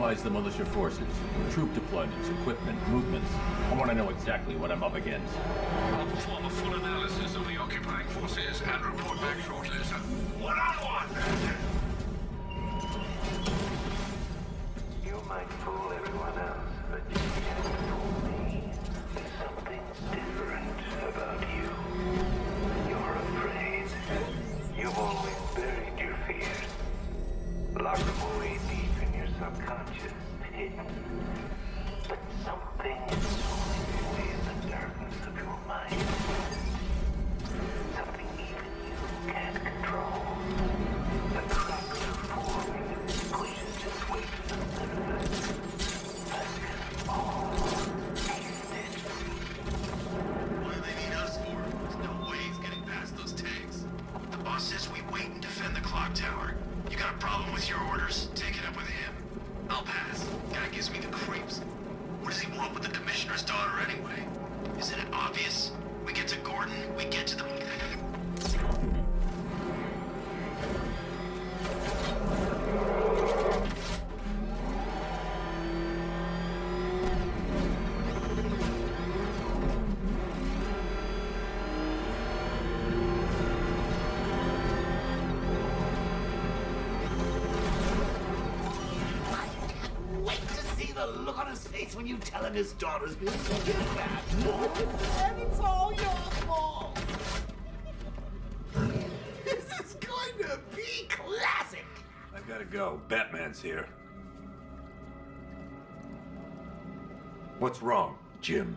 Analyze the militia forces, troop deployments, equipment, movements. I want to know exactly what I'm up against. I'll perform a full analysis of the occupying forces and report back shortly, sir. One-on-one! You might fool everyone else, but you can't fool me. There's something different about you. You're afraid. You've always buried your fears. Locked them away deep in your subconscious, hidden. But something is sewing away in the darkness of your mind. Something even you can't control. The cracks are forming, squeeze just wait for the surface. But all tasted. What do they need us for? There's no way he's getting past those tanks. The boss says we wait and defend the clock tower. You got a problem with your orders? Take it up with him. I'll pass. Guy gives me the creeps. What does he want with the commissioner's daughter anyway? Isn't it obvious? We get to Gordon, we get to the... Look on his face when you tell him his daughter's been kidnapped. And it's all your fault. This is going to be classic. I gotta go. Batman's here. What's wrong, Jim?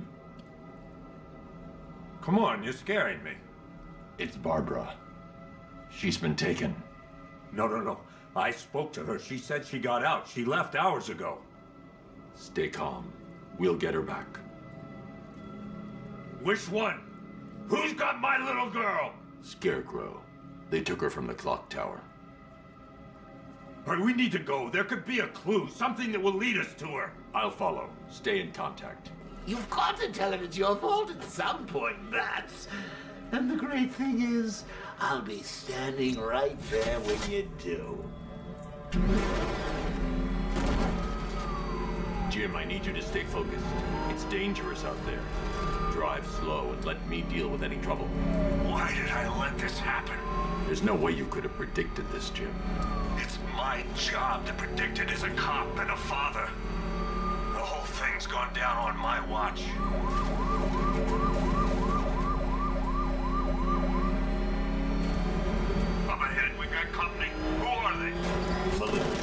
Come on, you're scaring me. It's Barbara. She's been taken. No. I spoke to her. She said she got out. She left hours ago. Stay calm. We'll get her back. Which one? Who's got my little girl? Scarecrow. They took her from the clock tower. All right, we need to go. There could be a clue, something that will lead us to her. I'll follow. Stay in contact. You've got to tell him it's your fault at some point, Bats. And the great thing is, I'll be standing right there when you do. Jim, I need you to stay focused. It's dangerous out there. Drive slow and let me deal with any trouble. Why did I let this happen? There's no way you could have predicted this, Jim. It's my job to predict it as a cop and a father. The whole thing's gone down on my watch. Up ahead, we've got company. Who are they? Melissa.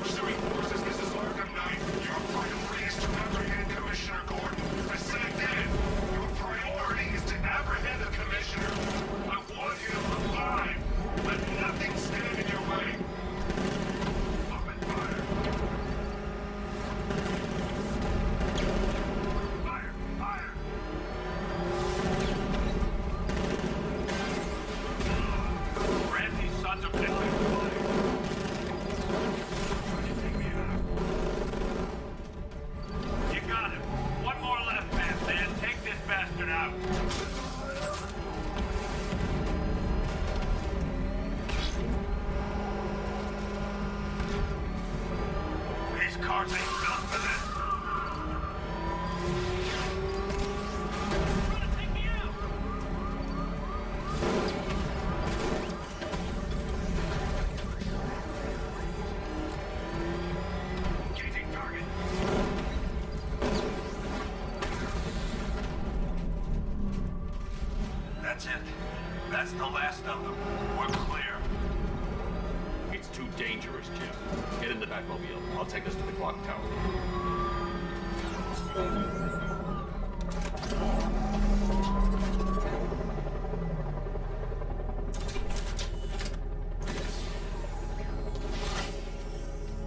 Pursuing forces, this is Arkham Knight. Your priority is to apprehend Commissioner Gordon. I said again, your priority is to apprehend the Commissioner. I want him alive. Let nothing stand in your way. Open fire. Fire, fire. Grab these sons of bitches. You got him. One more left, man. Take this bastard out. These cars ain't built for this. Trying to take me out. Engaging target. That's it. That's the last of them. We're clear. It's too dangerous, Jim. Get in the Batmobile. I'll take us to the clock tower.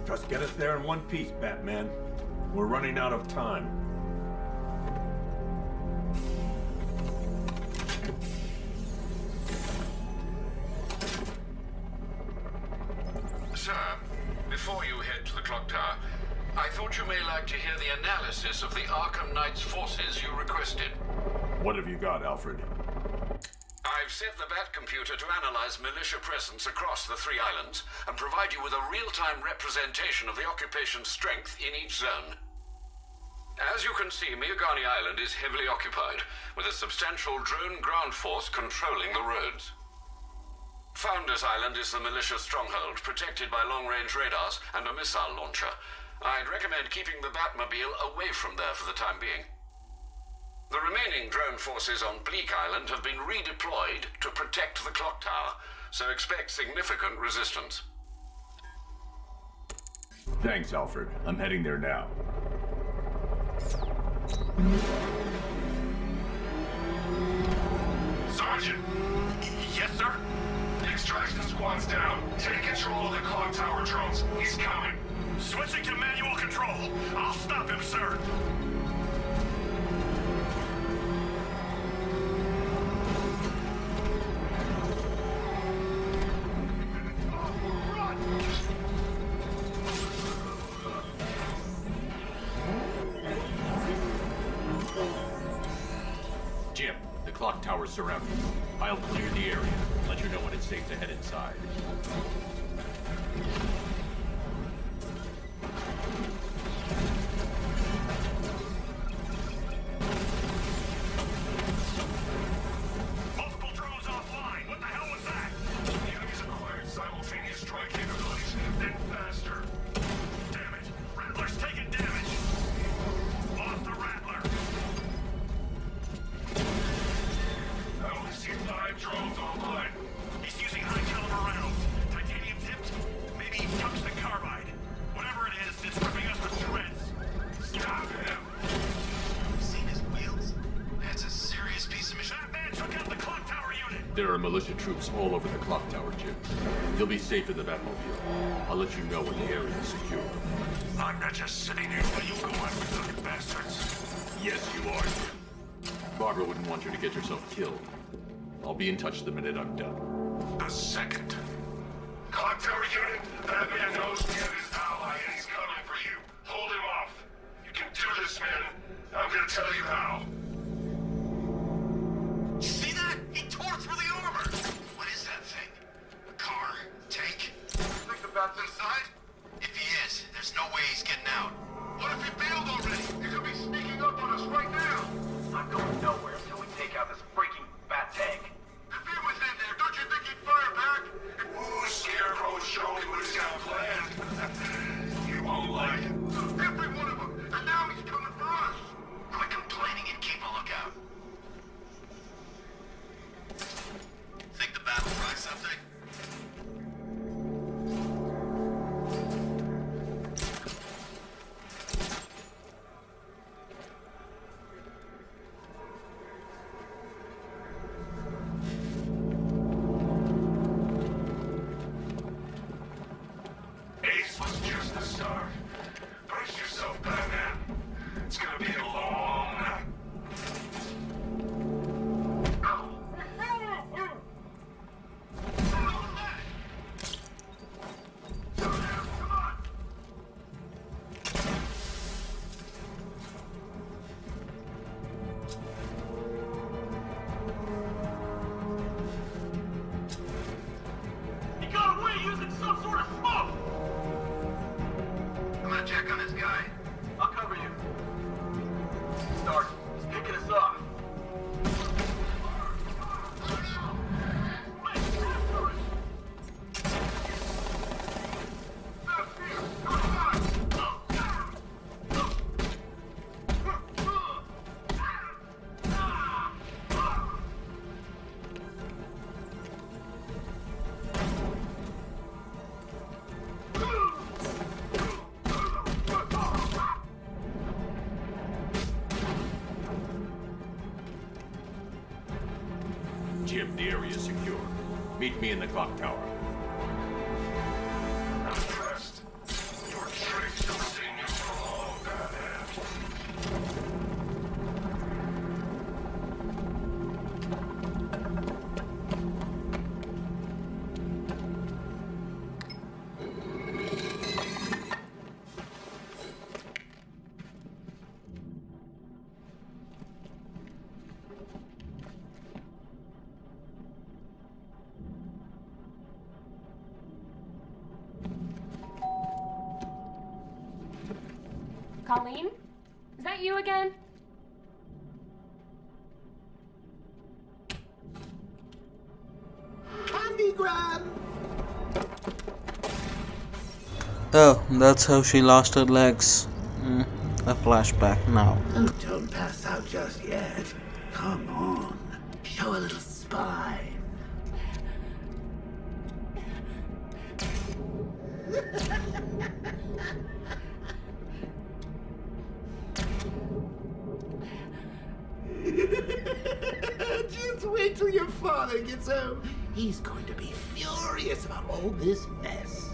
Just get us there in one piece, Batman. We're running out of time. Sir, before you head to the clock tower, I thought you may like to hear the analysis of the Arkham Knight's forces you requested. What have you got, Alfred? I I've set the Bat computer to analyze militia presence across the 3 islands and provide you with a real-time representation of the occupation's strength in each zone. As you can see, Miagani Island is heavily occupied, with a substantial drone ground force controlling the roads. Founders Island is the militia stronghold, protected by long-range radars and a missile launcher. I'd recommend keeping the Batmobile away from there for the time being. The remaining drone forces on Bleak Island have been redeployed to protect the clock tower, so expect significant resistance. Thanks, Alfred. I'm heading there now. Sergeant! Yes, sir? The extraction squad's down. Take control of the clock tower drones. He's coming. Switching to manual control. I'll stop him, sir. Jim, the clock tower's surrounded. I'll clear the area. Let you know when it's safe to head inside. Multiple drones offline. What the hell was that? The enemy's acquired simultaneous strike capabilities, then faster. Damn it. Rattler's taking damage. Lost the Rattler. I only see 5 drones online. He's using high-caliber rounds. Titanium tipped? Maybe tungsten carbide. Whatever it is, it's ripping us to shreds. Stop him! Seen his wheels? That's a serious piece of machine. That man took out the clock tower unit! There are militia troops all over the clock tower, Jim. You'll be safe in the Batmobile. I'll let you know when the area is secure. I'm not just sitting here while you go after looking bastards. Yes, you are, Jim. Barbara wouldn't want you to get yourself killed. I'll be in touch the minute I'm done. The second. Clock tower unit, that man knows we have his ally and he's coming for you. Hold him off. You can do this, man. I'm gonna tell you how. See that? He tore through the armor! What is that thing? A car? Tank? Think the bat's inside? If he is, there's no way he's getting out. What if he bailed already? He could be sneaking up on us right now. I'm going nowhere until we take out this freaking bat tank. If he was in there, don't you think he'd fire back? Ooh, Scarecrow showing me what he's got planned. You won't like it. Every one of them. And now he's coming for us. Quit complaining and keep a lookout. Think the bat'll try something? Ace was just the start. Brace yourself, Batman. It's gonna be a long night. Come on. He got away using some sort of smoke! I'm gonna check on this guy. I'll cover you. Stark, he's picking us off. Jim, the area is secure. Meet me in the clock tower. I'm impressed. Your tricks don't sing you for long, Batman. Colleen? Is that you again? Candygram! Oh, that's how she lost her legs. A flashback now. Oh, don't pass out just yet. Come on. Show a little spine. Just wait till your father gets home. He's going to be furious about all this mess.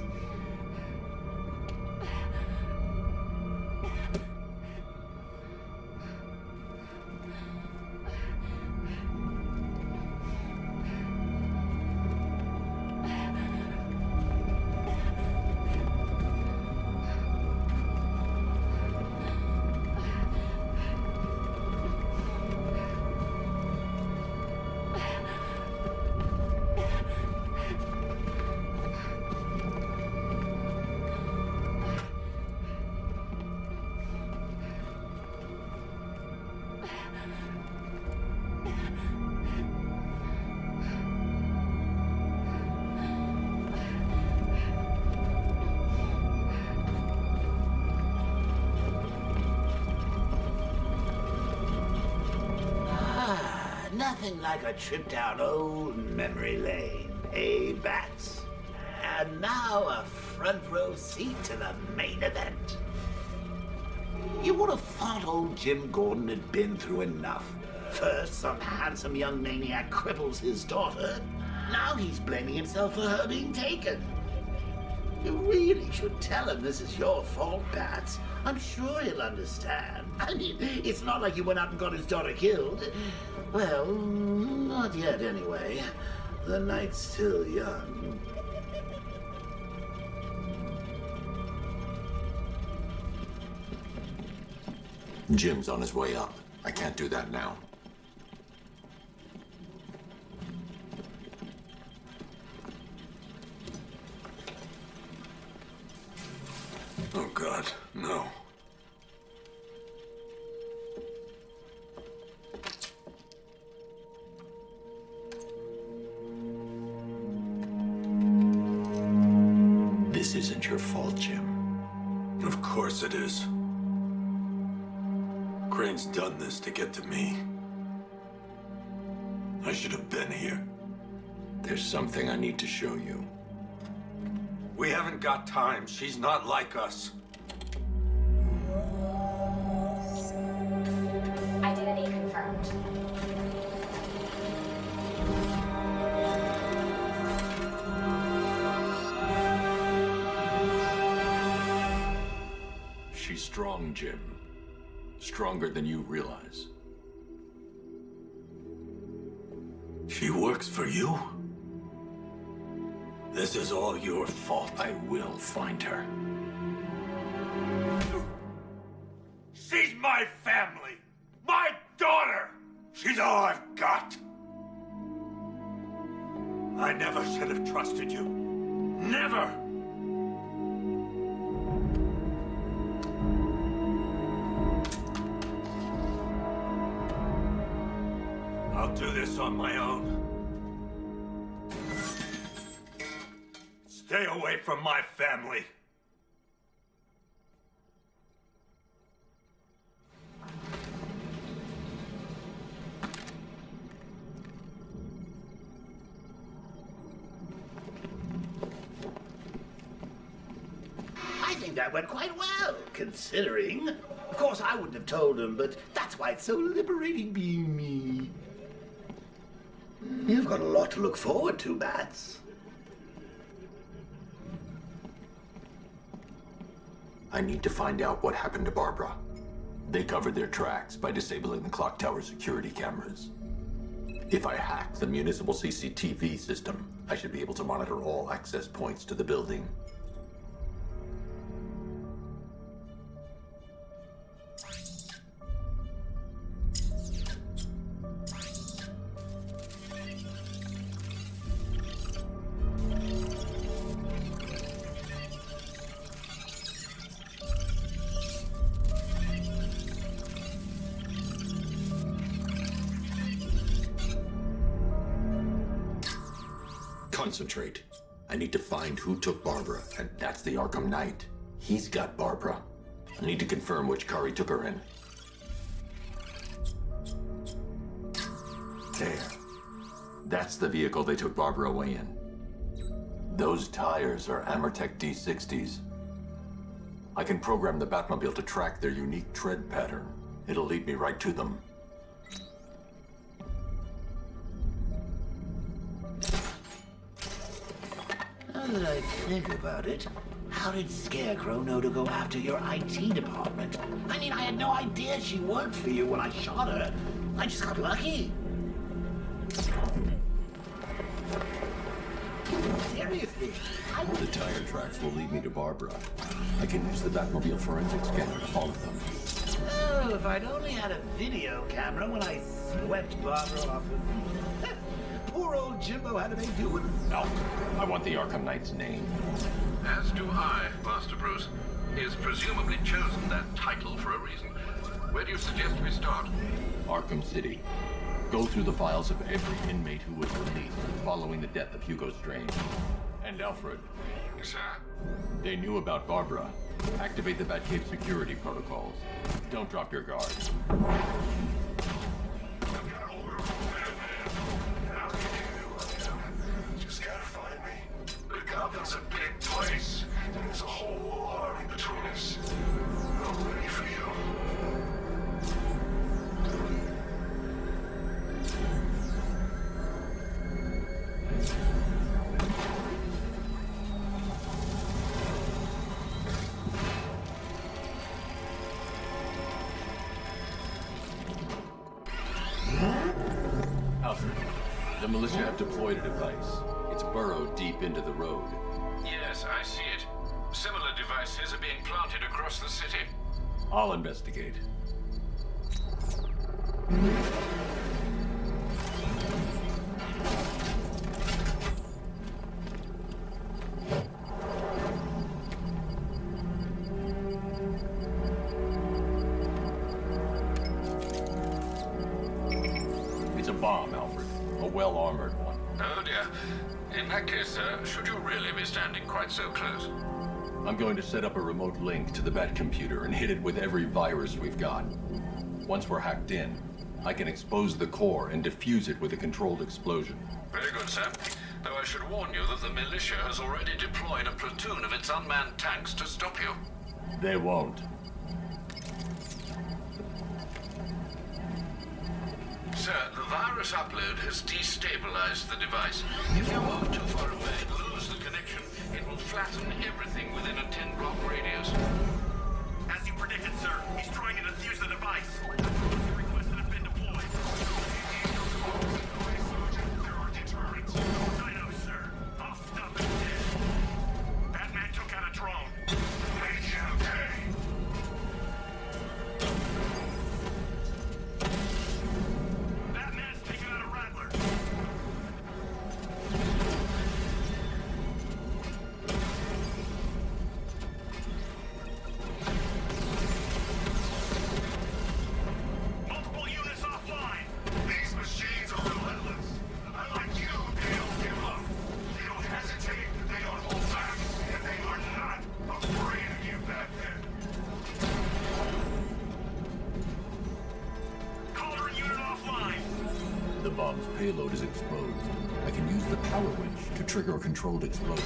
Nothing like a trip down old memory lane, eh, Bats? And now a front row seat to the main event. You would have thought old Jim Gordon had been through enough. First, some handsome young maniac cripples his daughter. Now he's blaming himself for her being taken. You really should tell him this is your fault, Bats. I'm sure he'll understand. I mean, it's not like you went out and got his daughter killed. Well, not yet anyway. The night's still young. Jim's on his way up. I can't do that now. Oh, God, no. This isn't your fault, Jim. Of course it is. Crane's done this to get to me. I should have been here. There's something I need to show you. We haven't got time. She's not like us. Identity confirmed. She's strong, Jim. Stronger than you realize. She works for you? This is all your fault. I will find her. She's my family! My daughter! She's all I've got! I never should have trusted you. Never! I'll do this on my own. Stay away from my family. I think that went quite well, considering. Of course, I wouldn't have told him, but that's why it's so liberating being me. You've got a lot to look forward to, Bats. I need to find out what happened to Barbara. They covered their tracks by disabling the clock tower security cameras. If I hack the municipal CCTV system, I should be able to monitor all access points to the building. Concentrate. I need to find who took Barbara, and that's the Arkham Knight. He's got Barbara. I need to confirm which car he took her in. There. That's the vehicle they took Barbara away in. Those tires are Amertech D60s. I can program the Batmobile to track their unique tread pattern. It'll lead me right to them. Now that I think about it, how did Scarecrow know to go after your IT department? I mean, I had no idea she worked for you when I shot her. I just got lucky. Seriously, The tire tracks will lead me to Barbara. I can use the Batmobile forensic scanner to follow them. Oh, if I'd only had a video camera when I swept Barbara off of... Poor old Jimbo had to make do with... Alfred, I want the Arkham Knight's name. As do I, Master Bruce. He has presumably chosen that title for a reason. Where do you suggest we start? Arkham City. Go through the files of every inmate who was released following the death of Hugo Strange. And Alfred, Sir? they knew about Barbara. Activate the Batcave security protocols. Don't drop your guard. Just gotta find me. Gotham's a big place, and there's a whole whole army between us. I'm ready for you. Alfred, the militia have deployed a device. It's burrowed deep into the road. Yes, I see it. Similar devices are being planted across the city. I'll investigate. It's a bomb, Alfred. A well-armored one. Oh dear. In that case, sir, should you really be standing quite so close? I'm going to set up a remote link to the Bat computer and hit it with every virus we've got. Once we're hacked in, I can expose the core and defuse it with a controlled explosion. Very good, sir. Though I should warn you that the militia has already deployed a platoon of its unmanned tanks to stop you. They won't. Sir, the virus upload has destabilized the device. If you move too far away and lose the connection, it will flatten everything within a 10-block radius. As you predicted, sir, he's trying to defuse the device. The request has been deployed. There are deterrents. I know, sir. I'll stop it dead. Batman took out a drone. Okay. Batman's taken out a Rattler. Multiple units offline. These machines are relentless. Unlike you, they don't give up. They don't hesitate, they don't hold back, and they are not afraid of you, Batman. Caller and unit offline. The bomb's payload is exposed. I can use the power winch to trigger a controlled explosion.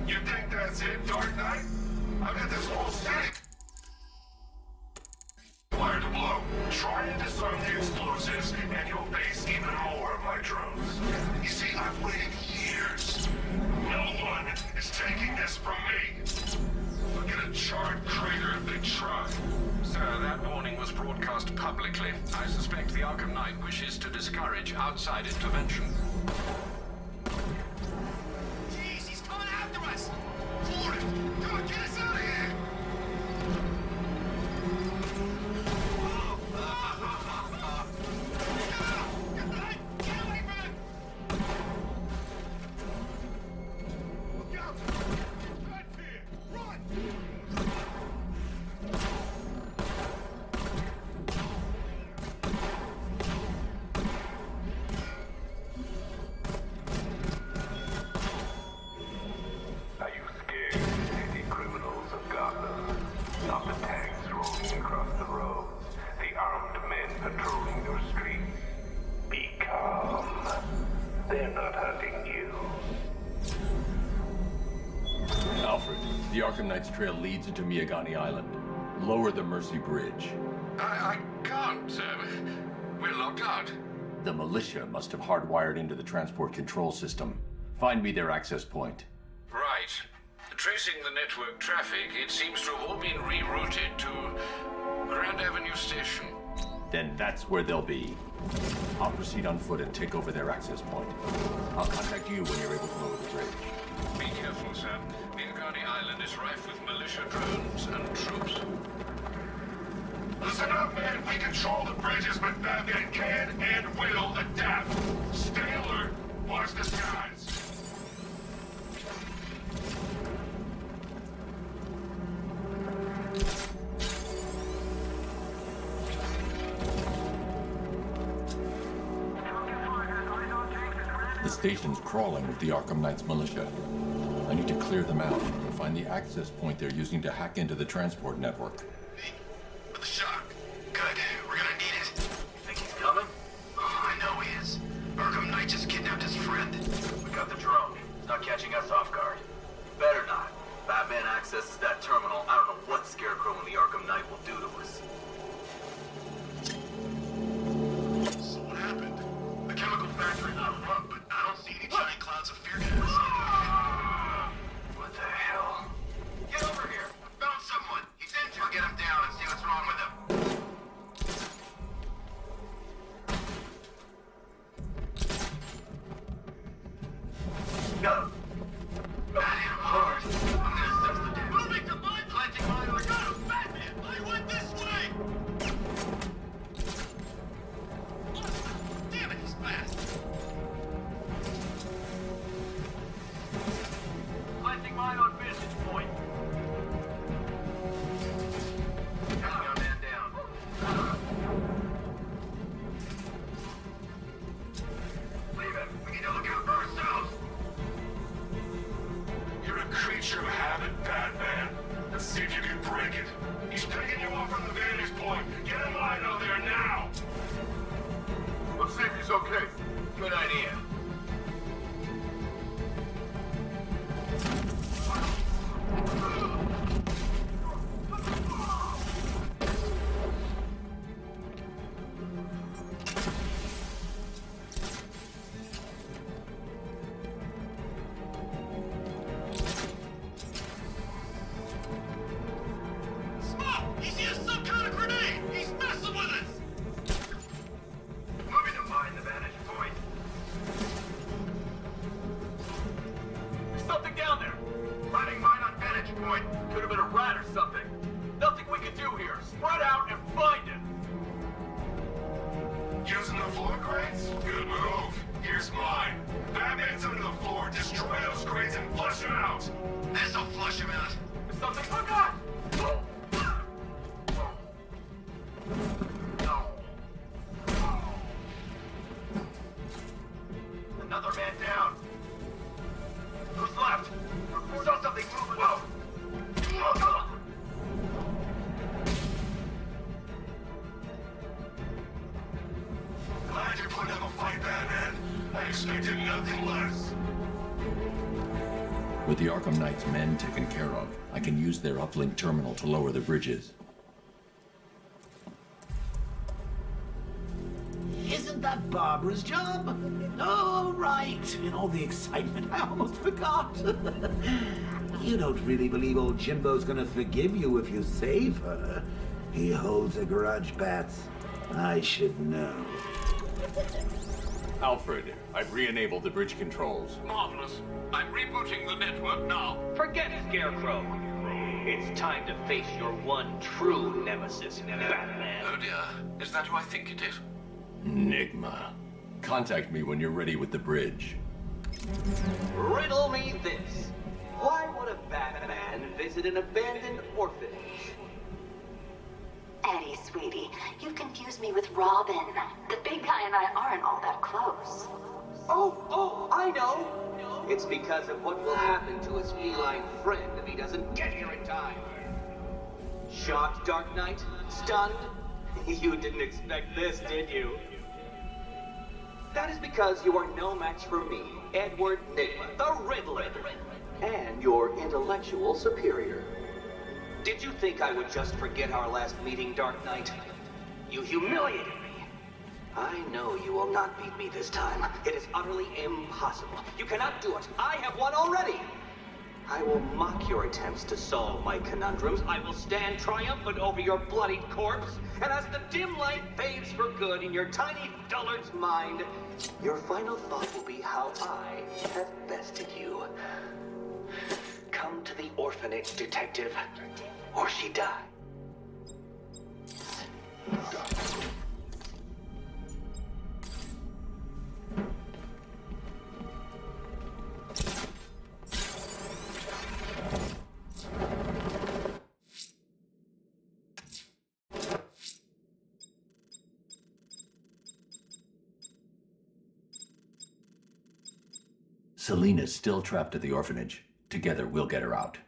You think that's it, Dark Knight? I've got this whole city wired to blow. Try and disarm the explosives, and you'll face even more of my drones. You see, I've waited years. No one is taking this from me. I'll get a charred crater if they try. Sir, that warning was broadcast publicly. I suspect the Arkham Knight wishes to discourage outside intervention. Jeez, he's coming after us. Hold it. Come on, get us out of here. Get away from it. Look out. That's here. Run. They're not hunting you. Alfred, the Arkham Knight's trail leads into Miyagani Island. Lower the Mercy Bridge. I can't. We're locked out. The militia must have hardwired into the transport control system. Find me their access point. Right. Tracing the network traffic, it seems to have all been rerouted to Grand Avenue Station. Then that's where they'll be. I'll proceed on foot and take over their access point. I'll contact you when you're able to lower the bridge. Be careful, sir. Miyagani Island is rife with militia drones and troops. Listen up, man. We control the bridges, but Batman can and will adapt. Stay alert. Watch the skies. The station's crawling with the Arkham Knight's militia. I need to clear them out and find the access point they're using to hack into the transport network. With the shock. Good. We're gonna need it. You think he's coming? Oh, I know he is. Arkham Knight just kidnapped his friend. We got the drone. It's not catching us off guard. Better not. Batman accesses that terminal. I don't know what Scarecrow and the Arkham Knight will do to us. So what happened? The chemical factory out front, but I don't see any giant clouds of fear gas. What the hell? Get over here. I found someone. He's injured. I'll get him down and see what's wrong with him. Got him. That hit him hard. I'm gonna assess the damage. Moving to mine. Planting mine. I got him. Batman, I went this way. Damn it, he's fast. Planting mine on vantage point. Got your man down. Leave him. We need to look out for ourselves. You're a creature of habit, Batman. Let's see if you can break it. He's picking you up from the vantage point. Get him out of there now. Let's see if he's okay. Good idea. Smoke! He's used some kind of grenade! He's messing with us! Moving to mine the vantage point. There's something down there. Running mine on vantage point. Could have been a rat or something. Nothing we can do here. Spread out and find it. Using the floor crates? Good move. Here's mine. Batman's under the floor. Destroy those crates and flush them out. This'll flush him out. There's something. Oh God! Another man down. Who's left? Saw something moving. Whoa! Glad you're putting up a fight, Batman. I expected nothing less. With the Arkham Knight's men taken care of, I can use their uplink terminal to lower the bridges. Isn't that Barbara's job? Oh, right. In all the excitement, I almost forgot. You don't really believe old Jimbo's gonna forgive you if you save her. He holds a grudge, Bats. I should know. Alfred, I've re-enabled the bridge controls. Marvelous. I'm rebooting the network now. Forget Scarecrow. It's time to face your one true nemesis, Batman. Oh dear. Is that who I think it is? Enigma. Contact me when you're ready with the bridge. Riddle me this. Why would a Batman visit an abandoned orphanage? Eddie, sweetie, you've confused me with Robin. The big guy and I aren't all that close. Oh, I know. It's because of what will happen to his feline friend if he doesn't get here in time. Shocked, Dark Knight? Stunned? You didn't expect this, did you? That is because you are no match for me, Edward Nygma, the Riddler, and your intellectual superior. Did you think I would just forget our last meeting, Dark Knight? You humiliated me. I know you will not beat me this time. It is utterly impossible. You cannot do it. I have won already. I will mock your attempts to solve my conundrums. I will stand triumphant over your bloodied corpse. And as the dim light fades for good in your tiny dullard's mind, your final thought will be how I have bested you. Come to the orphanage, detective, or she dies. Selina's still trapped at the orphanage. Together, we'll get her out.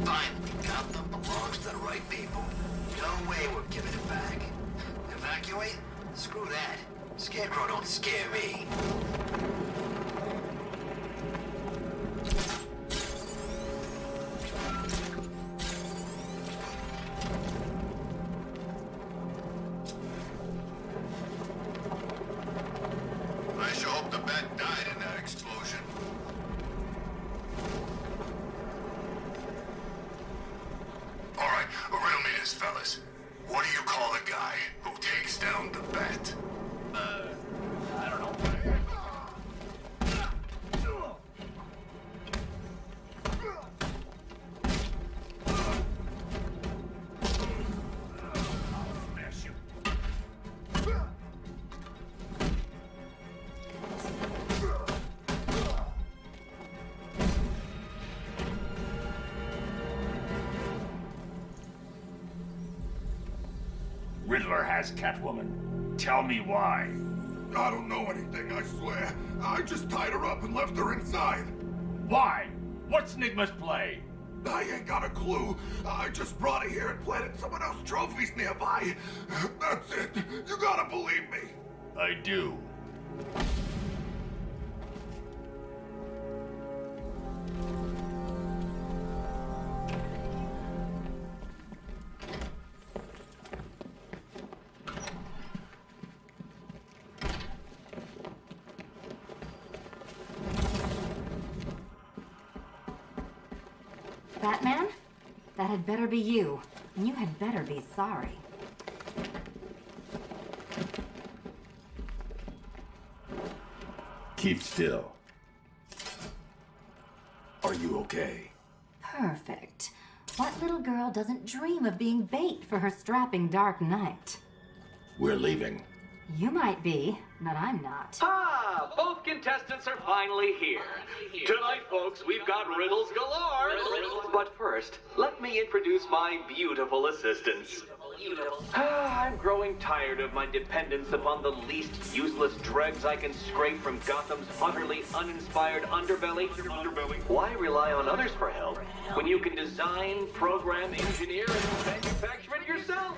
Fine. Gotham belongs to the right people. No way we're giving it back. Evacuate? Screw that. Scarecrow don't scare me. I sure hope the bat died in that explosion. All right, riddle me this, fellas. What do you call the guy who takes down the bat? I don't know. Smash you. Riddler has Catwoman. Tell me why. I don't know anything, I swear. I just tied her up and left her inside. Why? What's Nygma's play? I ain't got a clue. I just brought her here and planted someone else's trophies nearby. That's it. You gotta believe me. I do. Batman? That had better be you. And you had better be sorry. Keep still. Are you okay? Perfect. What little girl doesn't dream of being bait for her strapping Dark Knight? We're leaving. You might be, but I'm not. Ah, both contestants are finally here. Tonight, folks, we've got riddles galore. But first, let me introduce my beautiful assistants. I'm growing tired of my dependence upon the least useless dregs I can scrape from Gotham's utterly uninspired underbelly. Why rely on others for help when you can design, program, engineer, and manufacture it yourself?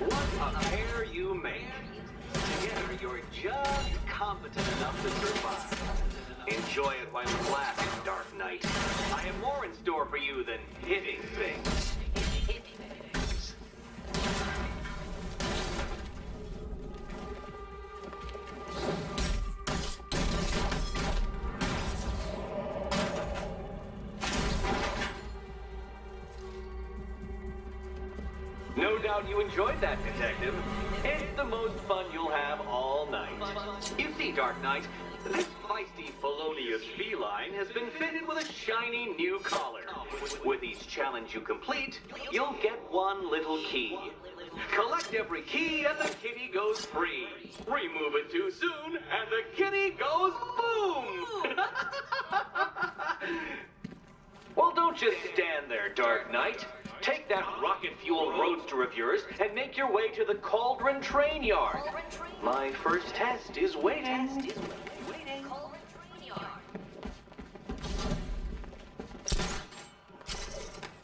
What a pair you make. Together, you're just competent enough to survive. Enjoy it while it lasts, Dark Knight. I have more in store for you than hitting things. No doubt you enjoyed that, Detective. It's the most fun you'll have all night. You see, Dark Knight, this feisty felonious feline has been fitted with a shiny new collar. With each challenge you complete, you'll get one little key. Collect every key and the kitty goes free. Remove it too soon and the kitty goes boom! Well, don't just stand there, Dark Knight. Take that rocket-fueled roadster of yours and make your way to the Cauldron Train Yard. My first test is waiting.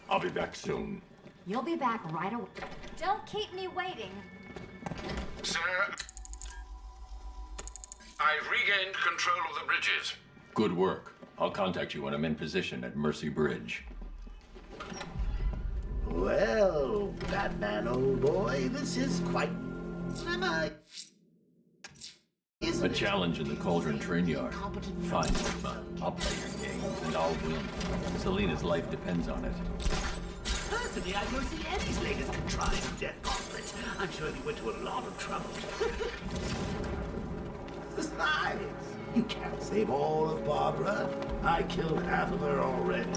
I'll be back soon. You'll be back right away. Don't keep me waiting. Sir, I've regained control of the bridges. Good work. I'll contact you when I'm in position at Mercy Bridge. Well, Batman, old boy, this is quite... A challenge in the Cauldron Train Yard. Fine, Sigma. I'll play your game, and I'll win. Selina's life depends on it. Personally, I don't see Eddie's latest contrived death gauntlet. I'm sure he went to a lot of trouble. Besides, you can't save all of Barbara. I killed half of her already.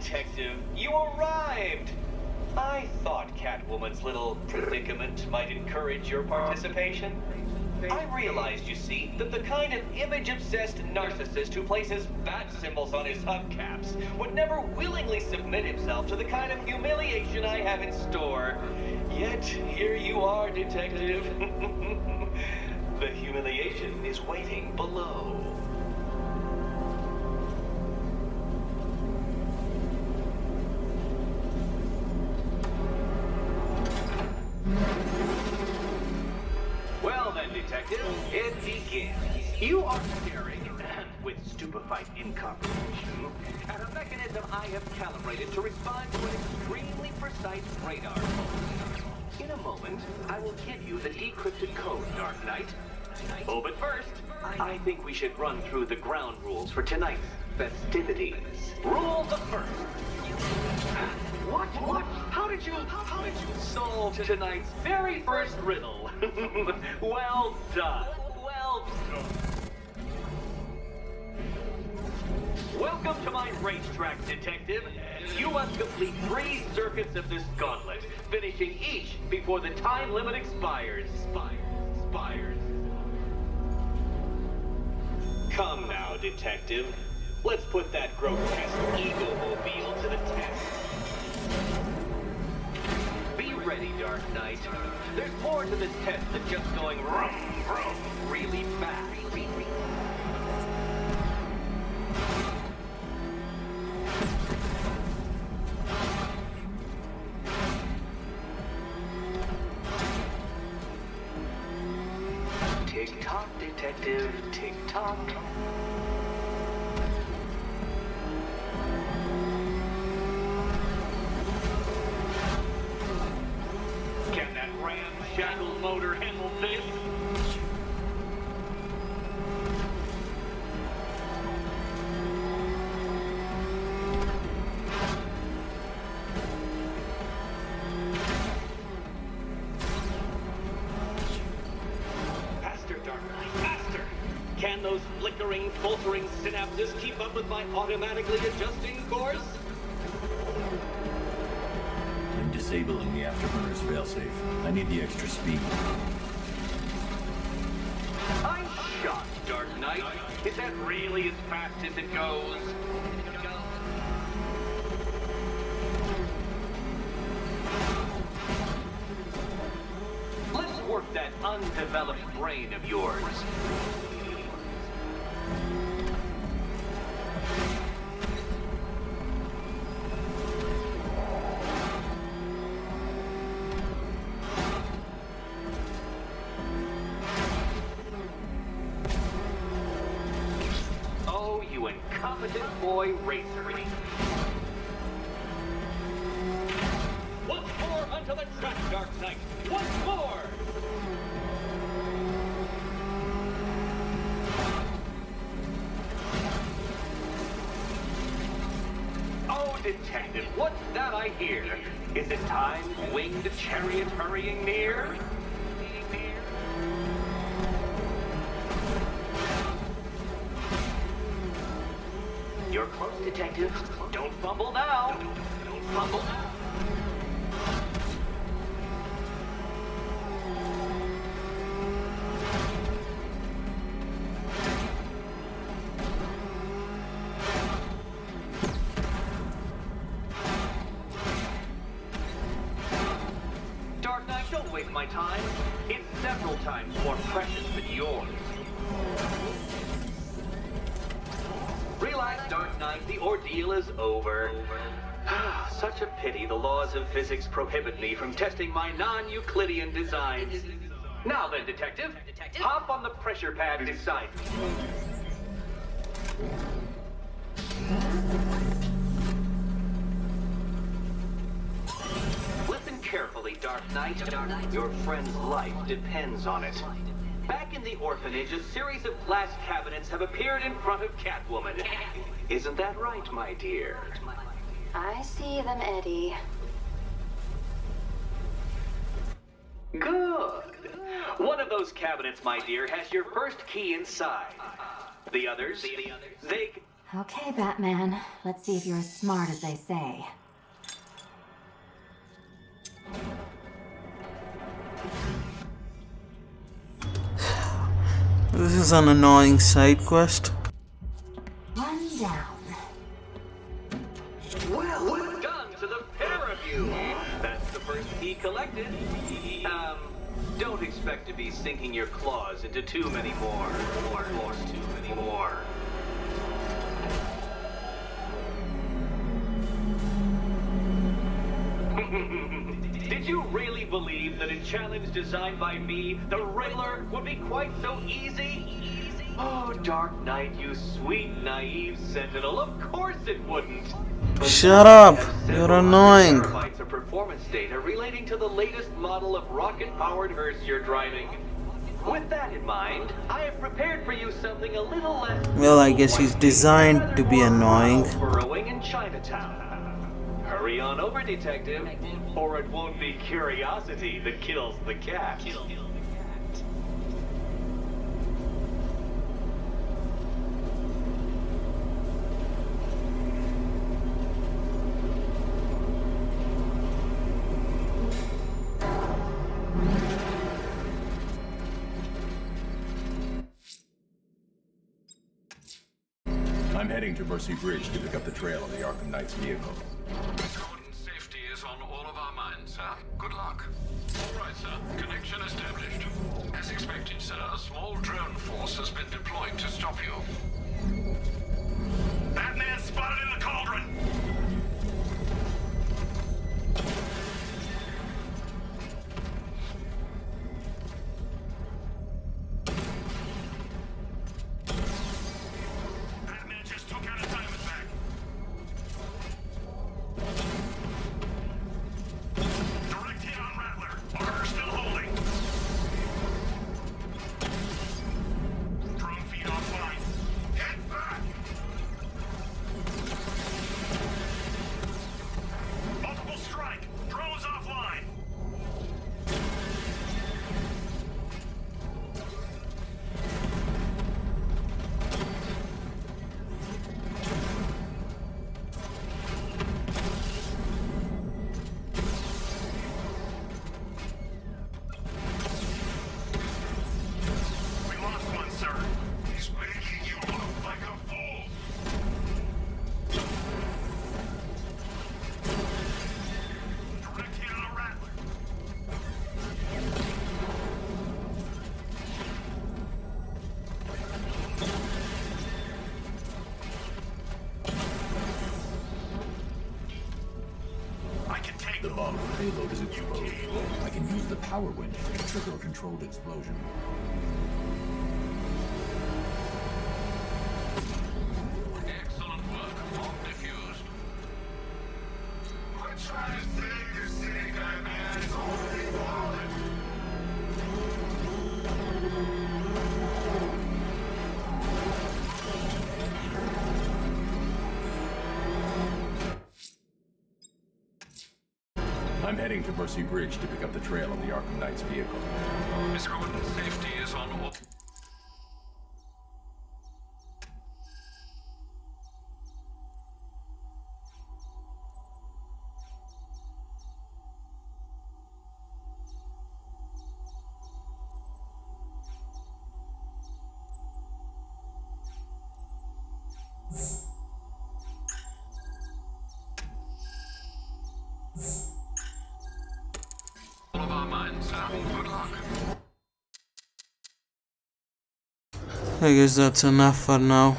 Detective, you arrived! I thought Catwoman's little predicament might encourage your participation. I realized, you see, that the kind of image-obsessed narcissist who places bat symbols on his hubcaps would never willingly submit himself to the kind of humiliation I have in store. Yet, here you are, Detective. The humiliation is waiting below. Well then, Detective, it begins. You are staring, with stupefied incomprehension, at a mechanism I have calibrated to respond to an extremely precise radar pulse. In a moment, I will give you the decrypted code, Dark Knight. Oh, but first, I think we should run through the ground rules for tonight's festivities. Rule the first. What? How did you solve tonight's very first riddle? Well done. Well done. Welcome to my racetrack, Detective. You must complete 3 circuits of this gauntlet, finishing each before the time limit expires. Expires. Come now, Detective. Let's put that grotesque ego-mobile to the test. Be ready, Dark Knight. There's more to this test than just going vroom, vroom really fast. Tick-tock, Detective, tick-tock. Can that ramshackle motor handle this? Faster, Dark Knight, faster! Can those flickering, faltering synapses keep up with my automatically adjusting course? I'm disabling the afterburner's failsafe. I need the extra speed. I'm shocked, Dark Knight. Is that really as fast as it goes? Let's work that undeveloped brain of yours. Oh, you incompetent boy racer. Once more onto the track, Dark Knight. Once more! Oh, Detective, what's that I hear? Is it time, winged chariot hurrying near? You're close, Detective. Don't fumble now. Don't fumble now. Dark Knight, don't waste my time. It's several times more precious than yours. Relax, Dark Knight. The ordeal is over. Such a pity the laws of physics prohibit me from testing my non-Euclidean designs. Now then, Detective, hop on the pressure pad beside me. Listen carefully, Dark Knight. Your friend's life depends on it. Back in the orphanage, a series of glass cabinets have appeared in front of Catwoman. Isn't that right, my dear? I see them, Eddie. Good. One of those cabinets, my dear, has your first key inside. The others, they... Okay, Batman. Let's see if you're as smart as they say. This is an annoying side quest. One down. Well done to the pair of you. That's the first key collected. Don't expect to be sinking your claws into too many more. Too many more. Did you really believe that a challenge designed by me, the Riddler, would be quite so easy? Oh, Dark Knight, you sweet, naive sentinel, of course it wouldn't. Shut up! You're annoying. Terabytes of performance data relating to the latest model of rocket-powered hearse you're driving. With that in mind, I have prepared for you something a little less... Well, I guess he's designed to be annoying. ...burrowing in Chinatown. Hurry on over, Detective, or it won't be curiosity that kills the cat. I'm heading to Mercy Bridge to pick up the trail of the Arkham Knight's vehicle. Gordon's safety is on all of our minds, sir. Good luck. All right, sir. Connection established. As expected, sir, a small drone force has been deployed to stop you. Batman spotted in the cauldron! Batman just took out a diamond bag. Direct hit on Rattler. Barker still holding. Drone payload is exposed, I can use the power winch to trigger a controlled explosion. Excellent work. Bomb defused. Quit trying to save your city guy, man. It's already fallen. I'm heading to Mercy Bridge to pick up the trail of the Arkham Knight's vehicle. Mr. Gordon, safety is on all. All of our minds, good luck. I guess that's enough for now.